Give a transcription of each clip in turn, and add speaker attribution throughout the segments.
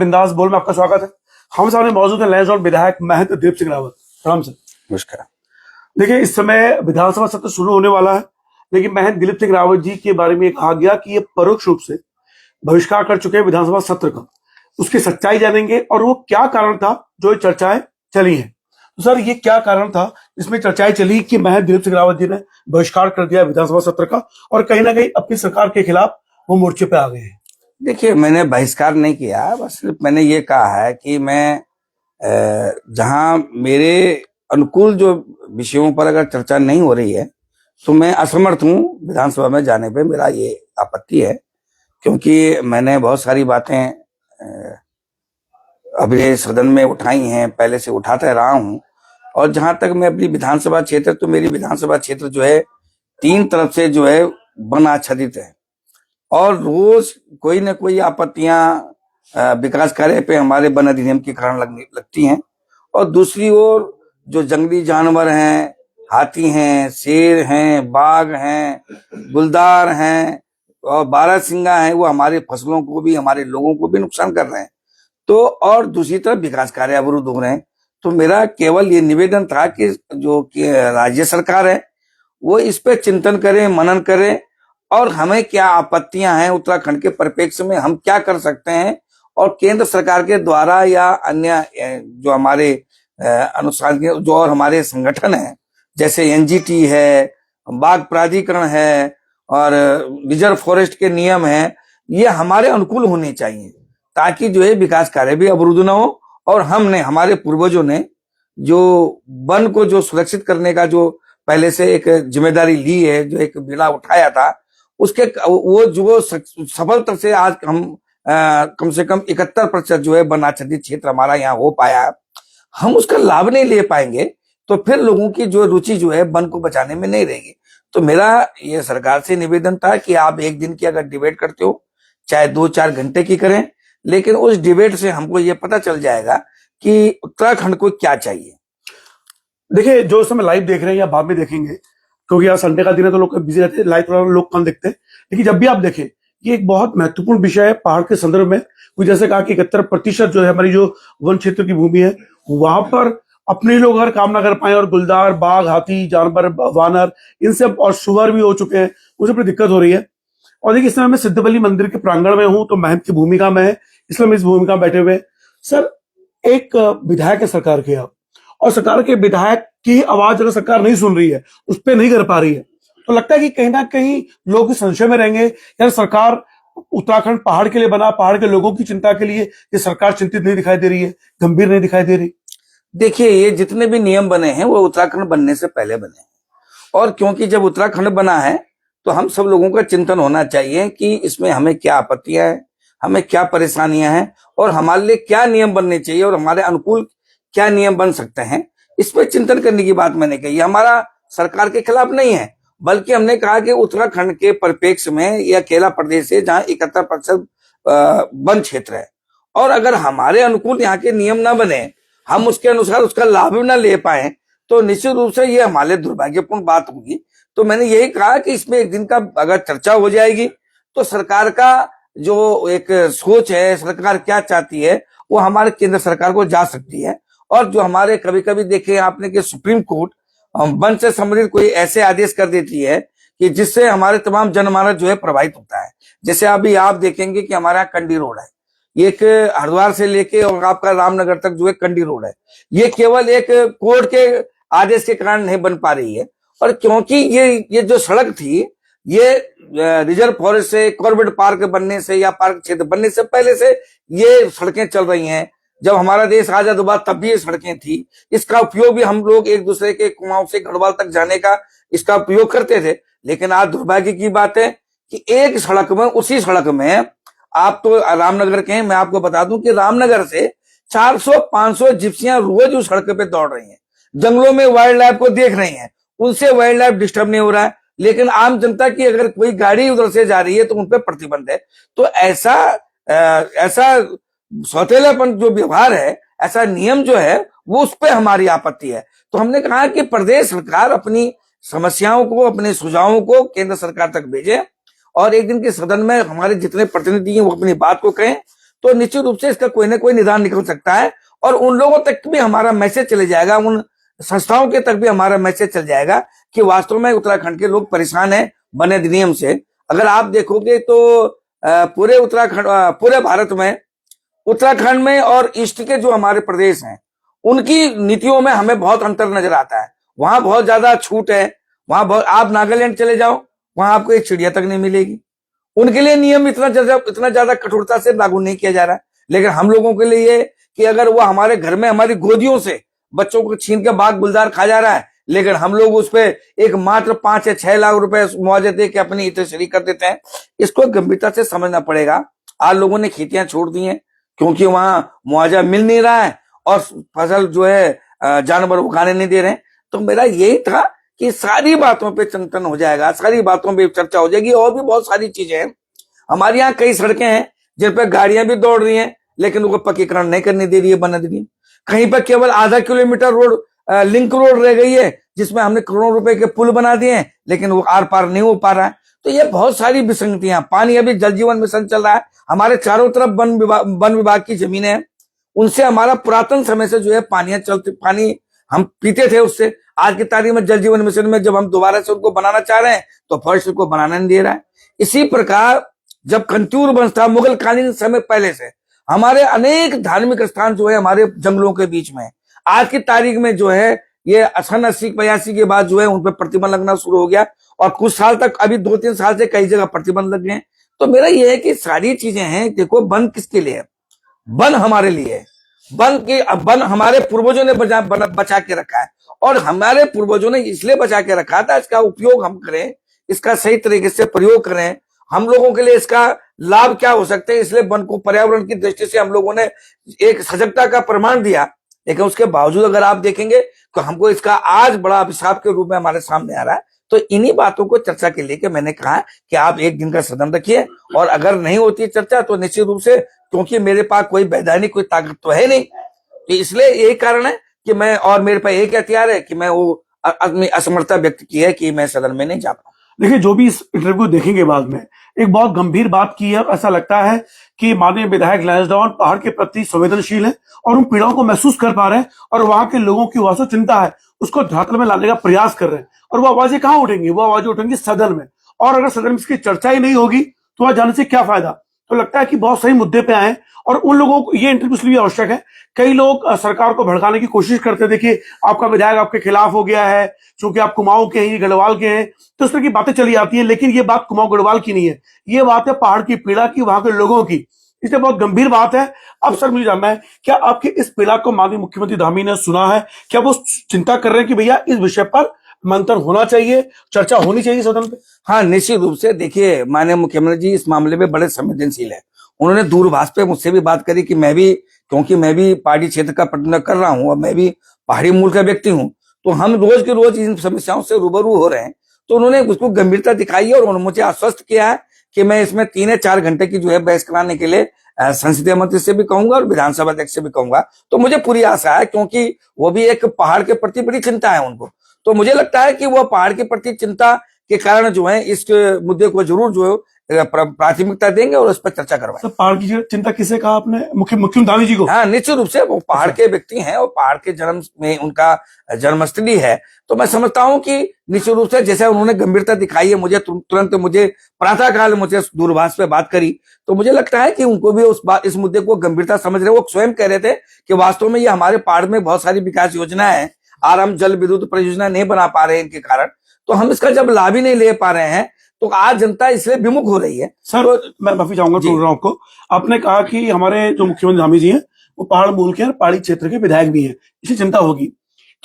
Speaker 1: बिंदास बोल में आपका स्वागत है। हम सामने मौजूद है लैंसडौन विधायक महंत दीप सिंह रावत। प्रणाम सर।
Speaker 2: नमस्कार।
Speaker 1: देखिए, इस समय विधानसभा सत्र शुरू होने वाला है, लेकिन महंत दिलीप सिंह रावत जी के बारे में कहा गया कि ये परोक्ष रूप से बहिष्कार कर चुके हैं विधानसभा सत्र का। उसकी सच्चाई जानेंगे और वो क्या कारण था जो ये चर्चाएं चली हैं। तो सर, ये क्या कारण था इसमें चर्चाएं चली कि महंत दिलीप सिंह रावत जी ने बहिष्कार कर दिया विधानसभा सत्र का और कहीं ना कहीं अपनी सरकार के खिलाफ वो मोर्चे पे आ गए हैं?
Speaker 2: देखिए, मैंने बहिष्कार नहीं किया, बस सिर्फ मैंने ये कहा है कि मैं जहां मेरे अनुकूल जो विषयों पर अगर चर्चा नहीं हो रही है तो मैं असमर्थ हूं विधानसभा में जाने पे। मेरा ये आपत्ति है, क्योंकि मैंने बहुत सारी बातें अभी सदन में उठाई हैं, पहले से उठाता रहा हूं। और जहां तक मैं अपनी विधानसभा क्षेत्र, तो मेरी विधानसभा क्षेत्र जो है 3 तरफ से जो है वन आच्छादित है और रोज कोई न कोई आपत्तियां विकास कार्य पे हमारे वन अधिनियम के कारण लगती हैं। और दूसरी ओर जो जंगली जानवर हैं, हाथी हैं, शेर हैं, बाघ हैं, गुलदार हैं और बारहसिंगा हैं, वो हमारे फसलों को भी, हमारे लोगों को भी नुकसान कर रहे हैं। तो और दूसरी तरफ विकास कार्य अवरुद्ध हो रहे हैं। तो मेरा केवल ये निवेदन था कि जो राज्य सरकार है वो इस पे चिंतन करे, मनन करे और हमें क्या आपत्तियां हैं उत्तराखंड के परिप्रेक्ष्य में, हम क्या कर सकते हैं। और केंद्र सरकार के द्वारा या अन्य जो हमारे अनुसार जो और हमारे संगठन है, जैसे एनजीटी है, बाघ प्राधिकरण है और रिजर्व फॉरेस्ट के नियम है, ये हमारे अनुकूल होने चाहिए ताकि जो है विकास कार्य भी अवरुद्ध न हो। और हमने, हमारे पूर्वजों ने जो वन को जो सुरक्षित करने का जो पहले से एक जिम्मेदारी ली है, जो एक बीड़ा उठाया था, उसके वो जो सफलता से आज हम कम से कम 71% जो है वन आच्छादित क्षेत्र हमारा यहाँ हो पाया। हम उसका लाभ नहीं ले पाएंगे तो फिर लोगों की जो रुचि जो है वन को बचाने में नहीं रहेगी। तो मेरा ये सरकार से निवेदन था कि आप एक दिन की अगर डिबेट करते हो, चाहे 2-4 घंटे की करें, लेकिन उस डिबेट से हमको ये पता चल जाएगा कि उत्तराखंड को क्या चाहिए।
Speaker 1: देखिए, जो समय लाइव देख रहे हैं या बाद में देखेंगे, क्योंकि यार संडे का दिन है तो लोग बिजी रहते हैं, लाइव थोड़ा लोग कम देखते हैं, लेकिन जब भी आप देखें ये एक बहुत महत्वपूर्ण विषय है पहाड़ के संदर्भ में। कुछ जैसे कहा कि 71% जो है हमारी जो वन क्षेत्र की भूमि है, वहां पर अपने लोग अगर काम ना कर पाए और गुलदार, बाघ, हाथी, जानवर, वानर, इनसे और सुअर भी हो चुके हैं, उसे बड़ी दिक्कत हो रही है। और देखिए, इस समय मैं सिद्धबली मंदिर के प्रांगण में हूं, तो महंत की भूमिका में है, इसलिए मैं इस भूमिका में बैठे हुए हैं। सर, एक विधायक है सरकार के आप, और सरकार के विधायक की आवाज अगर सरकार नहीं सुन रही है, उस पर नहीं कर पा रही है, तो लगता है कि कहीं ना कहीं लोग संशय में रहेंगे, यार सरकार उत्तराखंड पहाड़ के लिए बना, पहाड़ के लोगों की चिंता के लिए ये सरकार चिंतित नहीं दिखाई दे रही है, गंभीर नहीं दिखाई दे रही।
Speaker 2: देखिए, ये जितने भी नियम बने हैं वो उत्तराखंड बनने से पहले बने हैं, और क्योंकि जब उत्तराखंड बना है तो हम सब लोगों का चिंतन होना चाहिए कि इसमें हमें क्या आपत्तियां हैं, हमें क्या परेशानियां हैं और हमारे लिए क्या नियम बनने चाहिए और हमारे अनुकूल क्या नियम बन सकते हैं। इस पर चिंतन करने की बात मैंने कही। हमारा सरकार के खिलाफ नहीं है, बल्कि हमने कहा कि उत्तराखंड के परिप्रेक्ष्य में यह अकेला प्रदेश है जहां 71% वन क्षेत्र है, और अगर हमारे अनुकूल यहाँ के नियम ना बने, हम उसके अनुसार उसका लाभ भी ना ले पाए, तो निश्चित रूप से ये हमारे दुर्भाग्यपूर्ण बात होगी। तो मैंने यही कहा कि इसमें एक दिन का अगर चर्चा हो जाएगी तो सरकार का जो एक सोच है, सरकार क्या चाहती है, वो हमारे केंद्र सरकार को जा सकती है। और जो हमारे कभी कभी देखे आपने कि सुप्रीम कोर्ट वन से संबंधित कोई ऐसे आदेश कर देती है कि जिससे हमारे तमाम जनमानस जो है प्रभावित होता है। जैसे अभी आप देखेंगे कि हमारा कंडी रोड है, ये एक हरिद्वार से लेके और आपका रामनगर तक जो है कंडी रोड है, ये केवल एक कोर्ट के आदेश के कारण नहीं बन पा रही है। और क्योंकि ये जो सड़क थी, ये रिजर्व फॉरेस्ट से, कॉर्बेट पार्क बनने से या पार्क क्षेत्र बनने से पहले से ये सड़कें चल रही हैं। जब हमारा देश आजाद हुआ तब भी ये सड़कें थी। इसका उपयोग भी हम लोग एक दूसरे के कुआं से गढ़वाल तक जाने का इसका उपयोग करते थे। लेकिन आज दुर्भाग्य की बात है कि एक सड़क में, उसी सड़क में, आप तो रामनगर के हैं, मैं आपको बता दूं कि रामनगर से 400-500 जिप्सियां रोज उस सड़क पे दौड़ रही हैं, जंगलों में वाइल्ड लाइफ को देख रही हैं, उनसे वाइल्ड लाइफ डिस्टर्ब नहीं हो रहा है। लेकिन आम जनता की अगर कोई गाड़ी उधर से जा रही है तो उन पर प्रतिबंध है। तो ऐसा सौतेलापन जो व्यवहार है, ऐसा नियम जो है, वो उस पर हमारी आपत्ति है। तो हमने कहा कि प्रदेश सरकार अपनी समस्याओं को, अपने सुझावों को केंद्र सरकार तक भेजे और एक दिन के सदन में हमारे जितने प्रतिनिधि हैं वो अपनी बात को कहें। तो निश्चित रूप से इसका कोई ना कोई निदान निकल सकता है और उन लोगों तक भी हमारा मैसेज चले जाएगा, उन संस्थाओं के तक भी हमारा मैसेज चल जाएगा कि वास्तव में उत्तराखंड के लोग परेशान हैं बने अधिनियम से। अगर आप देखोगे तो पूरे उत्तराखंड, पूरे भारत में उत्तराखंड में और ईस्ट के जो हमारे प्रदेश हैं उनकी नीतियों में हमें बहुत अंतर नजर आता है। वहां बहुत ज्यादा छूट है, वहां बहुत, आप नागालैंड चले जाओ वहां आपको एक चिड़िया तक नहीं मिलेगी। उनके लिए नियम इतना ज्यादा कठोरता से लागू नहीं किया जा रहा है, लेकिन हम लोगों के लिए ये कि अगर वो हमारे घर में हमारी गोदियों से बच्चों को छीन के बाग गुलजार खा जा रहा है, लेकिन हम लोग उस पर एक मात्र 5 या 6 लाख रुपए मुआवजे दे के अपनी हितैषी कर देते हैं। इसको गंभीरता से समझना पड़ेगा। आज लोगों ने खेतियां छोड़ दी हैं क्योंकि वहां मुआवजा मिल नहीं रहा है और फसल जो है जानवर उगाने नहीं दे रहे हैं। तो मेरा यही था कि सारी बातों पे चिंतन हो जाएगा, सारी बातों पे चर्चा हो जाएगी। और भी बहुत सारी चीजें हैं, हमारे यहाँ कई सड़कें हैं जिन पर गाड़ियां भी दौड़ रही हैं, लेकिन उनको पक्कीकरण नहीं करने दे रही है वन अधिनियम। कहीं पर केवल आधा किलोमीटर रोड, लिंक रोड रह गई है जिसमें हमने करोड़ों रुपए के पुल बना दिए हैं, लेकिन वो आर पार नहीं हो पा रहा है। तो ये बहुत सारी विसंगतियां। पानी, अभी जल जीवन मिशन चल रहा है, हमारे चारों तरफ वन विभाग की जमीनें हैं, उनसे हमारा पुरातन समय से जो है पानी हम पीते थे उससे। आज की तारीख में जल जीवन मिशन में जब हम दोबारा से उनको बनाना चाह रहे हैं तो फर्स्ट को बनाना नहीं दे रहा है। इसी प्रकार जब कंटूर वंश था मुगल कालीन समय पहले से, हमारे अनेक धार्मिक स्थान जो है हमारे जंगलों के बीच में, आज की तारीख में जो है ये 80-85 के बाद जो है उन पर प्रतिबंध लगना शुरू हो गया और कुछ साल तक, अभी 2-3 साल से कई जगह प्रतिबंध लग गए हैं। तो मेरा ये है कि सारी चीजें हैं, देखो वन किसके लिए है? वन हमारे लिए है। वन हमारे पूर्वजों ने बचा के रखा है और हमारे पूर्वजों ने इसलिए बचा के रखा था, इसका उपयोग हम करें, इसका सही तरीके से प्रयोग करें, हम लोगों के लिए इसका लाभ क्या हो सकते हैं। इसलिए वन को पर्यावरण की दृष्टि से हम लोगों ने एक सजगता का प्रमाण दिया, लेकिन उसके बावजूद अगर आप देखेंगे तो हमको इसका आज बड़ा अभिशाप के रूप में हमारे सामने आ रहा है। तो इन्हीं बातों को चर्चा के लिए मैंने कहा कि आप एक दिन का सदन रखिए और अगर नहीं होती चर्चा तो निश्चित रूप से, क्योंकि मेरे पास कोई वैधानिक कोई ताकत तो है नहीं, तो इसलिए यही कारण है कि मैं, और मेरे पास एक हथियार है कि मैं वो अपनी असमर्थता व्यक्त की है कि मैं सदन में नहीं जा पाऊं।
Speaker 1: देखिए, जो भी इस इंटरव्यू देखेंगे बाद में, एक बहुत गंभीर बात की है। ऐसा लगता है कि माननीय विधायक लैंसडाउन पहाड़ के प्रति संवेदनशील है और उन पीड़ाओं को महसूस कर पा रहे हैं और वहां के लोगों की वास्तव चिंता है उसको धरातल में लाने का प्रयास कर रहे हैं। और वो आवाजें कहाँ उठेंगी? वो आवाजें उठेंगी सदन में, और अगर सदन में इसकी चर्चा ही नहीं होगी तो वहां जाने से क्या फायदा? तो लगता है कि बहुत सही मुद्दे पे आए और उन लोगों को ये इंटरव्यू इसलिए आवश्यक है। कई लोग सरकार को भड़काने की कोशिश करते हैं, देखिए आपका विधायक आपके खिलाफ हो गया है क्योंकि आप कुमाऊं के हैं, गढ़वाल के हैं, तो इस तरह की बातें चली आती है। लेकिन ये बात कुमाऊं गढ़वाल की नहीं है, ये बात है पहाड़ की पीड़ा की, वहां के लोगों की। इसलिए बहुत गंभीर बात है। अब सर मुझे जानना है, क्या आपकी इस पीड़ा को माननीय मुख्यमंत्री धामी ने सुना है? क्या वो चिंता कर रहे हैं कि भैया इस विषय पर मंथन होना चाहिए, चर्चा होनी चाहिए सदन पे?
Speaker 2: हाँ, निश्चित रूप से। देखिए, माननीय मुख्यमंत्री जी इस मामले में बड़े संवेदनशील है। उन्होंने दूरभाष पे मुझसे भी बात करी कि मैं भी, क्योंकि मैं भी पहाड़ी क्षेत्र का प्रतिनिधित्व कर रहा हूं और मैं भी पहाड़ी मूल का व्यक्ति हूं, तो हम रोज के रोज इन समस्याओं से रूबरू हो रहे हैं। तो उन्होंने उसको गंभीरता दिखाई है और उन्होंने मुझे आश्वस्त किया है कि मैं इसमें 3 या 4 घंटे की जो है बहस कराने के लिए संसदीय मंत्री से भी कहूंगा और विधानसभा अध्यक्ष से भी कहूंगा। तो मुझे पूरी आशा है, क्योंकि वो भी एक पहाड़ के प्रति बड़ी चिंता है उनको। तो मुझे लगता है कि वो पहाड़ के प्रति चिंता के कारण जो है इस मुद्दे को जरूर जो है प्राथमिकता देंगे और उस पर चर्चा करवाएंगे।
Speaker 1: तो पहाड़ की चिंता किसे कहा आपने? मुख्यमंत्री धामी जी को?
Speaker 2: हाँ, निश्चित रूप से। वो पहाड़ के व्यक्ति हैं और पहाड़ के जन्म में उनका जन्मस्थली है। तो मैं समझता हूं कि निश्चित रूप से जैसे उन्होंने गंभीरता दिखाई है, मुझे तुरंत मुझे प्रातः काल मुझे दूरभाष पे बात करी, तो मुझे लगता है कि उनको भी इस मुद्दे को गंभीरता समझ रहे। वो स्वयं कह रहे थे कि वास्तव में ये हमारे पहाड़ में बहुत सारी विकास योजनाएं हैं और हम जल विद्युत परियोजना नहीं बना पा रहे हैं इनके कारण, तो हम इसका जब लाभ ही नहीं ले पा रहे हैं तो आज जनता इसलिए विमुख हो रही है।
Speaker 1: सर तो, मैं माफी चाहूंगा प्रोग्राम को, आपने कहा कि हमारे जो मुख्यमंत्री धामी जी हैं वो पहाड़ मूल के हैं, पहाड़ी क्षेत्र के विधायक भी हैं, इसलिए चिंता होगी।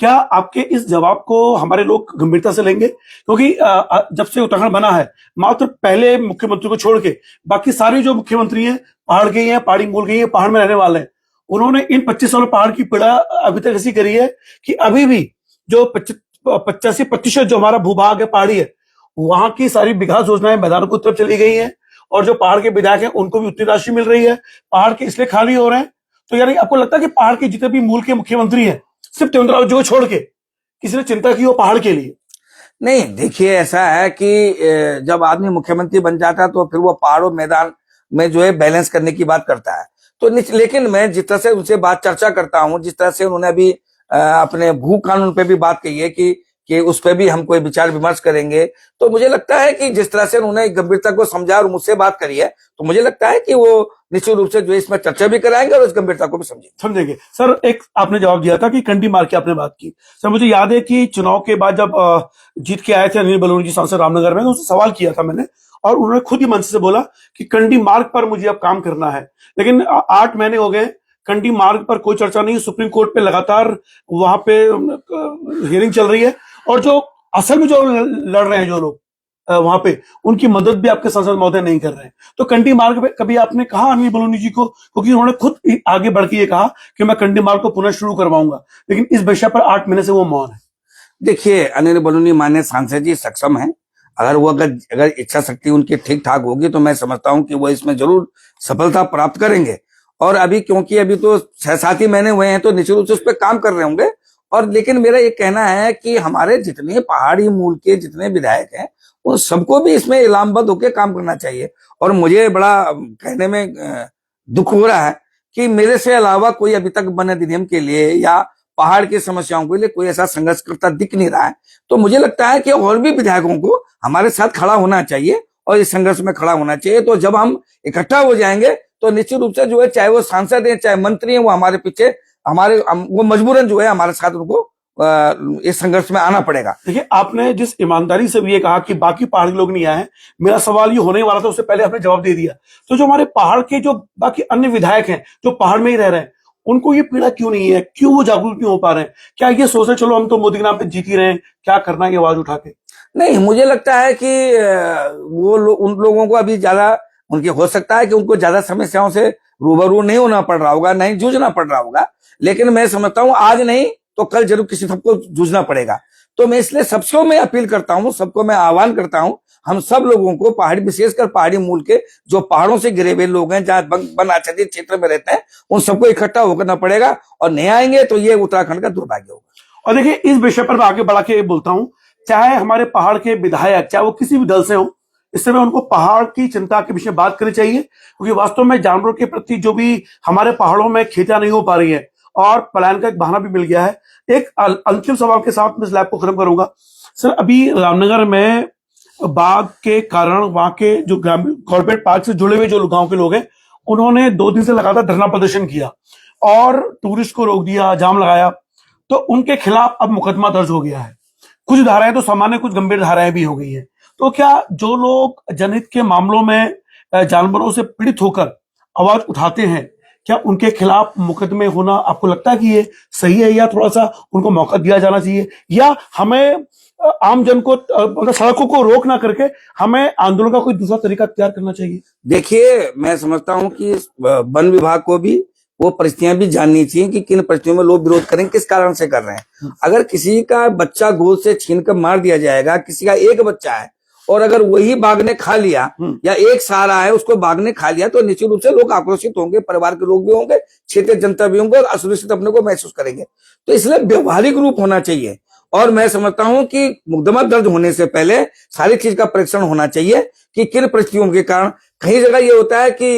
Speaker 1: क्या आपके इस जवाब को हमारे लोग गंभीरता से लेंगे? क्योंकि जब से उत्तराखंड बना है, मात्र पहले मुख्यमंत्री को छोड़ के बाकी सारे जो मुख्यमंत्री हैं पहाड़ के ही हैं, पहाड़ी मूल के ही हैं, पहाड़ में रहने वाले हैं। उन्होंने इन 25 सालों पहाड़ की पीड़ा अभी तक ऐसी करी है कि अभी भी जो 85% जो हमारा भूभाग है पहाड़ी है, वहां की सारी विकास योजनाएं मैदानों की तरफ चली गई हैं और जो पहाड़ के विधायक हैं उनको भी उतनी राशि मिल रही है, पहाड़ के इसलिए खाली हो रहे हैं। तो यानी आपको लगता है कि पहाड़ के जितने भी मूल के मुख्यमंत्री हैं, सिर्फ त्रिवेंद्र रावत जी को छोड़ के किसी ने चिंता की हो पहाड़ के लिए?
Speaker 2: नहीं, देखिए ऐसा है कि जब आदमी मुख्यमंत्री बन जाता है तो फिर वो पहाड़ों मैदान में जो है बैलेंस करने की बात करता है। तो लेकिन मैं जिस तरह से उनसे बात चर्चा करता हूं, जिस तरह से उन्होंने अभी अपने भू कानून पे भी बात कही है कि उस पर भी हम कोई विचार विमर्श करेंगे, तो मुझे लगता है कि जिस तरह से उन्होंने गंभीरता को समझा और मुझसे बात करी है, तो मुझे लगता है कि वो निश्चित रूप से जो इसमें चर्चा भी कराएंगे और इस गंभीरता को भी
Speaker 1: समझेंगे। सर, एक आपने जवाब दिया था कि कंडी मार के आपने बात की। सर, मुझे याद है कि चुनाव के बाद जब जीत के आए थे अनिल बलूनी जी सांसद रामनगर में, तो उससे सवाल किया था मैंने, और उन्होंने खुद ही मंच से बोला कि कंडी मार्ग पर मुझे अब काम करना है। लेकिन 8 महीने हो गए, कंडी मार्ग पर कोई चर्चा नहीं। सुप्रीम कोर्ट पे लगातार वहां पे हियरिंग चल रही है, और जो असल में जो लड़ रहे हैं जो लोग वहां पे, उनकी मदद भी आपके सांसद महोदय नहीं कर रहे हैं। तो कंडी मार्ग पे कभी आपने कहा अनिल बलूनी जी को, क्योंकि उन्होंने खुद आगे बढ़ के ये कहा कि मैं कंडी मार्ग को पुनः शुरू करवाऊंगा, लेकिन इस विषय पर 8 महीने से वो मौन है।
Speaker 2: देखिए, अनिल बलूनी माननीय सांसद जी सक्षम हैं। अगर वो अगर इच्छा शक्ति उनकी ठीक ठाक होगी तो मैं समझता हूं कि वो इसमें जरूर सफलता प्राप्त करेंगे। और अभी क्योंकि अभी तो 6-7 ही महीने हुए हैं, तो निश्चित रूप से उस पर काम कर रहे होंगे। और लेकिन मेरा ये कहना है कि हमारे जितने पहाड़ी मूल के जितने विधायक हैं, उन सबको भी इसमें इलामबद्ध होकर काम करना चाहिए। और मुझे बड़ा कहने में दुख हो रहा है कि मेरे से अलावा कोई अभी तक वन अधिनियम के लिए या पहाड़ की समस्याओं के लिए कोई ऐसा संघर्ष करता दिख नहीं रहा है। तो मुझे लगता है कि और भी विधायकों को हमारे साथ खड़ा होना चाहिए और इस संघर्ष में खड़ा होना चाहिए। तो जब हम इकट्ठा हो जाएंगे तो निश्चित रूप से जो है, चाहे वो सांसद है चाहे मंत्री है, वो हमारे पीछे वो मजबूरन जो है हमारे साथ उनको इस संघर्ष में आना पड़ेगा।
Speaker 1: देखिए, आपने जिस ईमानदारी से भी ये कहा कि बाकी पहाड़ के लोग नहीं आए हैं, मेरा सवाल ये होने वाला था, उससे पहले आपने जवाब दे दिया। तो जो हमारे पहाड़ के जो बाकी अन्य विधायक हैं जो पहाड़ में ही रह रहे हैं, उनको ये पीड़ा क्यों नहीं है? क्यों वो जागरूक नहीं हो पा रहे हैं? क्या ये सोच रहे चलो हम तो मोदी के नाम पे जीत ही रहे हैं, क्या करना है ये आवाज उठा के?
Speaker 2: नहीं, मुझे लगता है कि उन लोगों को अभी ज्यादा उनकी हो सकता है कि उनको ज्यादा समस्याओं से रूबरू नहीं होना पड़ रहा होगा, नहीं जूझना पड़ रहा होगा। लेकिन मैं समझता हूं आज नहीं तो कल जरूर किसी सबको जूझना पड़ेगा। तो मैं इसलिए सबको मैं अपील करता हूं, सबको मैं आह्वान करता हूं, हम सब लोगों को पहाड़ी, विशेषकर पहाड़ी मूल के जो पहाड़ों से घिरे हुए लोग हैं, जहां वन आच्छादित क्षेत्र में रहते हैं, उन सबको इकट्ठा होकर पड़ेगा। और नहीं आएंगे तो ये उत्तराखंड का दुर्भाग्य होगा।
Speaker 1: और देखिए, इस विषय पर मैं आगे बढ़ा के बोलता हूं, चाहे हमारे पहाड़ के विधायक, चाहे वो किसी भी दल से हो, इस समय उनको पहाड़ की चिंता के विषय में बात करनी चाहिए, क्योंकि वास्तव में जानवरों के प्रति जो भी हमारे पहाड़ों में खेतियां नहीं हो पा रही है और पलायन का एक बहाना भी मिल गया है। एक अंतिम सवाल के साथ मैं इस लैब को खत्म करूंगा। सर, अभी रामनगर में बाघ के कारण वहां के जो कॉर्पोरेट पार्क से जुड़े हुए जो गांव के लोग हैं, उन्होंने 2 दिन से लगातार धरना प्रदर्शन किया और टूरिस्ट को रोक दिया, जाम लगाया। तो उनके खिलाफ अब मुकदमा दर्ज हो गया है। कुछ धाराएं तो सामान्य, कुछ गंभीर धाराएं भी हो गई है। तो क्या जो लोग जनहित के मामलों में जानवरों से पीड़ित होकर आवाज उठाते हैं, क्या उनके खिलाफ मुकदमे होना आपको लगता है कि ये सही है, या थोड़ा सा उनको मौका दिया जाना चाहिए, या हमें आम जन को मतलब सड़कों को रोक ना करके हमें आंदोलन का कोई दूसरा तरीका तैयार करना चाहिए?
Speaker 2: देखिए, मैं समझता हूं कि वन विभाग को भी वो परिस्थितियां भी जाननी चाहिए कि किन परिस्थितियों में लोग विरोध करें, किस कारण से कर रहे हैं। अगर किसी का बच्चा गोद से छीन कर मार दिया जाएगा, किसी का एक बच्चा है और अगर वही बाघ ने खा लिया या एक सहारा है उसको बाघ ने खा लिया, तो निश्चित रूप से लोग आक्रोशित होंगे, परिवार के लोग भी होंगे, क्षेत्रीय जनता भी होंगे और असुरक्षित अपने को महसूस करेंगे। तो इसलिए व्यवहारिक रूप होना चाहिए। और मैं समझता हूं कि मुकदमा दर्ज होने से पहले सारी चीज का परीक्षण होना चाहिए कि किन परिस्थितियों के कारण। कई जगह ये होता है कि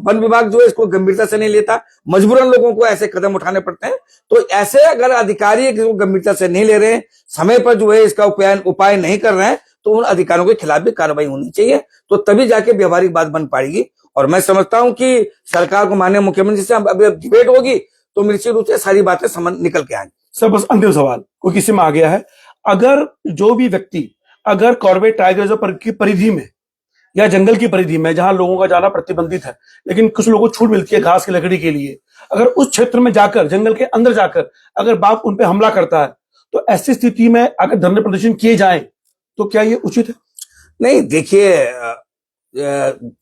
Speaker 2: वन विभाग जो है इसको गंभीरता से नहीं लेता, मजबूरन लोगों को ऐसे कदम उठाने पड़ते हैं। तो ऐसे अगर अधिकारी इसको गंभीरता से नहीं ले रहे, समय पर जो है इसका उपाय नहीं कर रहे हैं, तो उन अधिकारियों के खिलाफ भी कार्रवाई होनी चाहिए। तो तभी जाके व्यवहारिक बात बन पाएगी। और मैं समझता हूं कि सरकार को, माननीय मुख्यमंत्री से अभी डिबेट होगी तो निश्चित रूप से सारी बातें समझ निकल के आएंगी।
Speaker 1: सर, बस अंतिम सवाल, कोई किसी में आ गया है, अगर जो भी व्यक्ति अगर कॉर्बेट टाइगर रिजर्व की परिधि में या जंगल की परिधि में जहां लोगों का जाना प्रतिबंधित है, लेकिन कुछ लोगों को छूट मिलती है घास की लकड़ी के लिए, अगर उस क्षेत्र में जाकर, जंगल के अंदर जाकर अगर बाघ उन पे हमला करता है, तो ऐसी स्थिति में अगर धरने प्रदर्शन किए जाए तो क्या ये उचित है?
Speaker 2: नहीं, देखिए,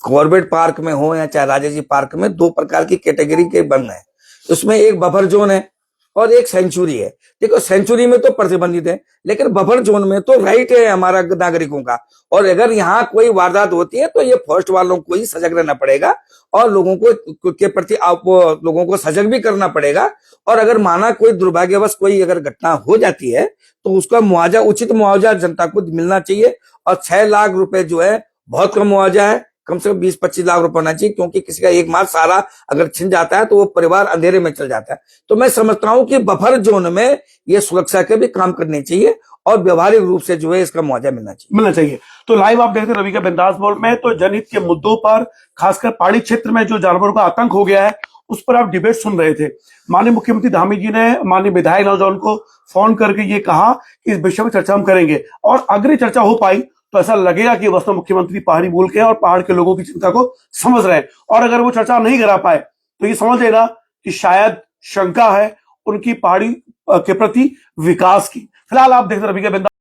Speaker 2: कॉर्बेट पार्क में हो या चाहे राजाजी पार्क में, 2 प्रकार की कैटेगरी के वन है। उसमें एक बफर जोन है और एक सेंचुरी है। देखो, सेंचुरी में तो प्रतिबंधित है, लेकिन बफर जोन में तो राइट है हमारा नागरिकों का। और अगर यहाँ कोई वारदात होती है तो ये फॉरेस्ट वालों को ही सजग रहना पड़ेगा और लोगों को के प्रति लोगों को सजग भी करना पड़ेगा। और अगर माना कोई दुर्भाग्यवश कोई अगर घटना हो जाती है तो उसका मुआवजा, उचित मुआवजा जनता को मिलना चाहिए। और 6 लाख रुपए जो है बहुत कम मुआवजा है, कम से कम 20-25 लाख रुपए होना चाहिए, क्योंकि किसी का एक माह सारा अगर छिन जाता है तो वो परिवार अंधेरे में चल जाता है। तो मैं समझता हूं कि बफर जोन में ये सुरक्षा के भी काम करने चाहिए और व्यवहारिक रूप से जो है इसका मुआवजा मिलना चाहिए।
Speaker 1: तो लाइव आप देखते हैं रवि का बिंदास बोल में, तो जनहित के मुद्दों पर खासकर पहाड़ी क्षेत्र में जो जानवरों का आतंक हो गया है उस पर आप डिबेट सुन रहे थे। माननीय मुख्यमंत्री धामी जी ने माननीय विधायक नौजवान को फोन करके ये कहा कि इस विषय में चर्चा हम करेंगे, और अगर ये चर्चा हो पाई तो ऐसा लगेगा कि वास्तव मुख्यमंत्री पहाड़ी बोल के और पहाड़ के लोगों की चिंता को समझ रहे हैं। और अगर वो चर्चा नहीं करा पाए तो ये समझ लेना कि शायद शंका है उनकी पहाड़ी के प्रति विकास की। फिलहाल आप देखते रवि का बिंदास।